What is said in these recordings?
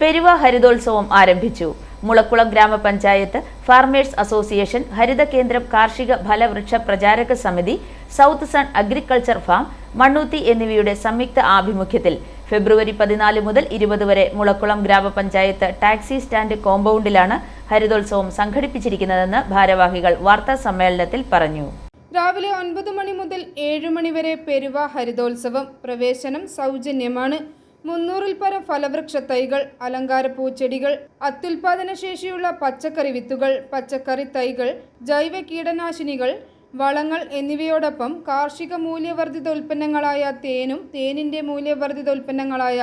പെരുവ ഹരിതോത്സവം ആരംഭിച്ചു. മുളക്കുളം ഗ്രാമപഞ്ചായത്ത്, farmers association, ഹരിത കേന്ദ്രം, കാർഷിക ഫലവൃക്ഷ പ്രചാരക സമിതി, South sun Agriculture Farm, Mannuthy എന്നിവയുടെ സംയുക്ത ആഭിമുഖ്യത്തിൽ ഫെബ്രുവരി 14 മുതൽ 20 വരെ മുളക്കുളം ഗ്രാമപഞ്ചായത്ത് ടാക്സി സ്റ്റാൻഡ് കോമ്പൗണ്ടിലാണ് ഹരിതോത്സവം സംഘടിപ്പിച്ചിരിക്കുന്നതെന്ന് ഭാരവാഹികൾ വാർത്താ സമ്മേളനത്തിൽ പറഞ്ഞു. രാവിലെ 9 മണി മുതൽ 7 മണി വരെ പെരുവ ഹരിതോത്സവം. പ്രവേശനം സൗജന്യമാണ്. 300-ൽ പരം ഫലവൃക്ഷ തൈകൾ, അലങ്കാര പൂച്ചെടികൾ, അത്യുൽപാദന ശേഷിയുള്ള പച്ചക്കറി വിത്തുകൾ, പച്ചക്കറി തൈകൾ, ജൈവ കീടനാശിനികൾ, വളങ്ങൾ എന്നിവയോടൊപ്പം കാർഷിക മൂല്യവർദ്ധിത ഉൽപ്പന്നങ്ങളായ തേനും തേനിൻ്റെ മൂല്യവർദ്ധിത ഉൽപ്പന്നങ്ങളായ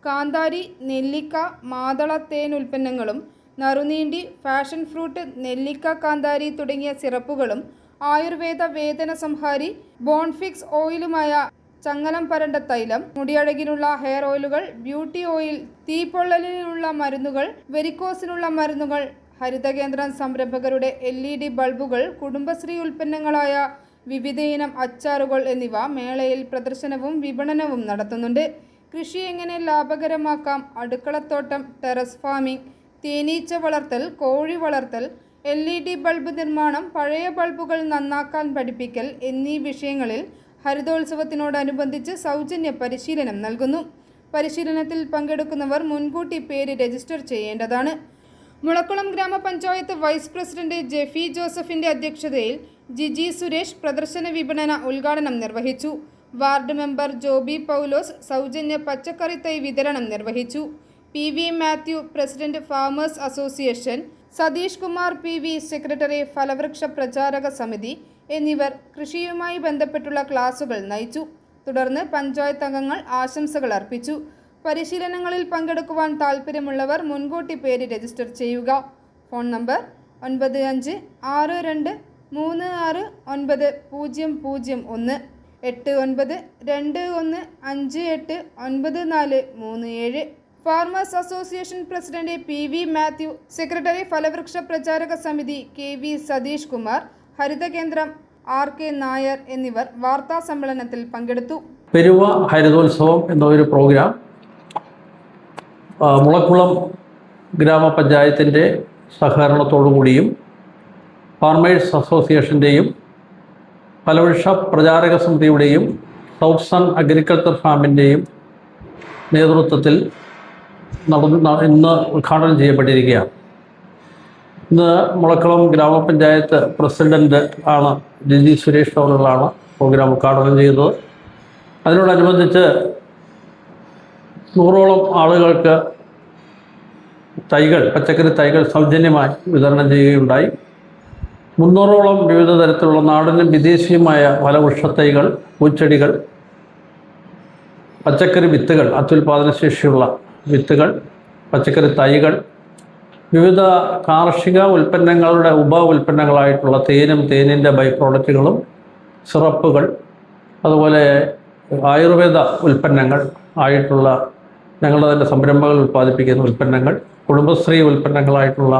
കാന്താരി, നെല്ലിക്ക, മാതള തേൻ ഉൽപ്പന്നങ്ങളും, നറുനീണ്ടി, ഫാഷൻ ഫ്രൂട്ട്, നെല്ലിക്ക കാന്താരി തുടങ്ങിയ സിറപ്പുകളും, ആയുർവേദ വേദന സംഹാരി ബോൺഫിക്സ് ഓയിലുമായ ചങ്ങലം പരണ്ട തൈലം, മുടിയഴകിനുള്ള ഹെയർ ഓയിലുകൾ, ബ്യൂട്ടി ഓയിൽ, തീപ്പൊള്ളലിനുള്ള മരുന്നുകൾ, വെരിക്കോസിനുള്ള മരുന്നുകൾ, ഹരിതകേന്ദ്രം സംരംഭകരുടെ LED ബൾബുകൾ, കുടുംബശ്രീ ഉൽപ്പന്നങ്ങളായ വിവിധയിനം അച്ചാറുകൾ എന്നിവ മേളയിൽ പ്രദർശനവും വിപണനവും നടത്തുന്നുണ്ട്. കൃഷി എങ്ങനെ ലാഭകരമാക്കാം, അടുക്കളത്തോട്ടം, ടെറസ് ഫാമിംഗ്, തേനീച്ച വളർത്തൽ, കോഴി വളർത്തൽ, LED ബൾബ് നിർമ്മാണം, പഴയ ബൾബുകൾ നന്നാക്കാൻ പഠിപ്പിക്കൽ എന്നീ വിഷയങ്ങളിൽ ഹരിതോത്സവത്തിനോടനുബന്ധിച്ച് സൗജന്യ പരിശീലനം നൽകുന്നു. പരിശീലനത്തിൽ പങ്കെടുക്കുന്നവർ മുൻകൂട്ടി പേര് രജിസ്റ്റർ ചെയ്യേണ്ടതാണ്. മുളക്കുളം ഗ്രാമപഞ്ചായത്ത് വൈസ് പ്രസിഡന്റ് ജെഫി ജോസഫിന്റെ അധ്യക്ഷതയിൽ ജിജി സുരേഷ് പ്രദർശന വിപണന ഉദ്ഘാടനം നിർവഹിച്ചു. വാർഡ് മെമ്പർ ജോബി പൗലോസ് സൗജന്യ പച്ചക്കറി തൈ വിതരണം നിർവഹിച്ചു. PV Mathew, president farmers association, Satheesh Kumar PV, secretary ഫലവൃക്ഷ പ്രചാരക സമിതി എന്നിവർ കൃഷിയുമായി ബന്ധപ്പെട്ടുള്ള ക്ലാസുകൾ നയിച്ചു. തുടർന്ന് പഞ്ചായത്ത് അംഗങ്ങൾ ആശംസകൾ അർപ്പിച്ചു. പരിശീലനങ്ങളിൽ പങ്കെടുക്കുവാൻ താൽപ്പര്യമുള്ളവർ മുൻകൂട്ടി പേര് രജിസ്റ്റർ ചെയ്യുക. Phone number 9562369001 8921589437. Farmers association president PV Mathew, secretary ഫലവൃക്ഷ പ്രചാരക സമിതി KV സതീഷ് കുമാർ, ഹരിതകേന്ദ്രം RK നായർ എന്നിവർ വാർത്താ സമ്മേളനത്തിൽ പങ്കെടുത്തു. പെരുവ ഹരിതോത്സവം എന്നൊരു പ്രോഗ്രാം മുളക്കുളം ഗ്രാമപഞ്ചായത്തിൻ്റെ സഹകരണത്തോടുകൂടിയും ഫാർമേഴ്സ് അസോസിയേഷൻ്റെയും ഫലവൃക്ഷ പ്രചാരക സമിതിയുടെയും സൗത്ത് സൺ അഗ്രികൾച്ചർ ഫാമിൻ്റെയും നേതൃത്വത്തിൽ ഇന്ന് ഉദ്ഘാടനം ചെയ്യപ്പെട്ടിരിക്കുകയാണ്. ഇന്ന് മുളക്കുളം ഗ്രാമപഞ്ചായത്ത് പ്രസിഡന്റ് ആണ് ജിജി സുരേഷ് അവറുകളാണ് പ്രോഗ്രാം ഉദ്ഘാടനം ചെയ്തത്. അതിനോടനുബന്ധിച്ച് 100ഓളം ആളുകൾക്ക് തൈകൾ, പച്ചക്കറി തൈകൾ സൗജന്യമായി വിതരണം ചെയ്യുകയുണ്ടായി. 300ഓളം വിവിധ തരത്തിലുള്ള നാടനും വിദേശിയുമായ ഫലവൃക്ഷ തൈകൾ, പൂച്ചെടികൾ, പച്ചക്കറി വിത്തുകൾ, അത്യുൽപാദന ശേഷിയുള്ള വിത്തുകൾ, പച്ചക്കറി തൈകൾ, വിവിധ കാർഷിക ഉൽപ്പന്നങ്ങളുടെ ഉപ ഉൽപ്പന്നങ്ങളായിട്ടുള്ള തേനും തേനിൻ്റെ ബൈ പ്രോഡക്റ്റുകളും, സിറപ്പുകൾ, അതുപോലെ ആയുർവേദ ഉൽപ്പന്നങ്ങൾ ആയിട്ടുള്ള ഞങ്ങളുടെ തന്നെ സംരംഭങ്ങൾ ഉൽപ്പാദിപ്പിക്കുന്ന ഉൽപ്പന്നങ്ങൾ, കുടുംബശ്രീ ഉൽപ്പന്നങ്ങളായിട്ടുള്ള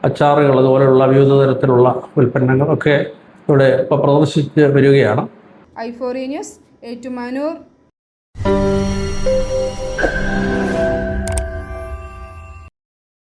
അച്ചാറുകൾ, അതുപോലെയുള്ള വിവിധ തരത്തിലുള്ള ഉൽപ്പന്നങ്ങളൊക്കെ ഇവിടെ ഇപ്പോൾ പ്രദർശിച്ച് വരികയാണ്. i4 news, Ettumanoor.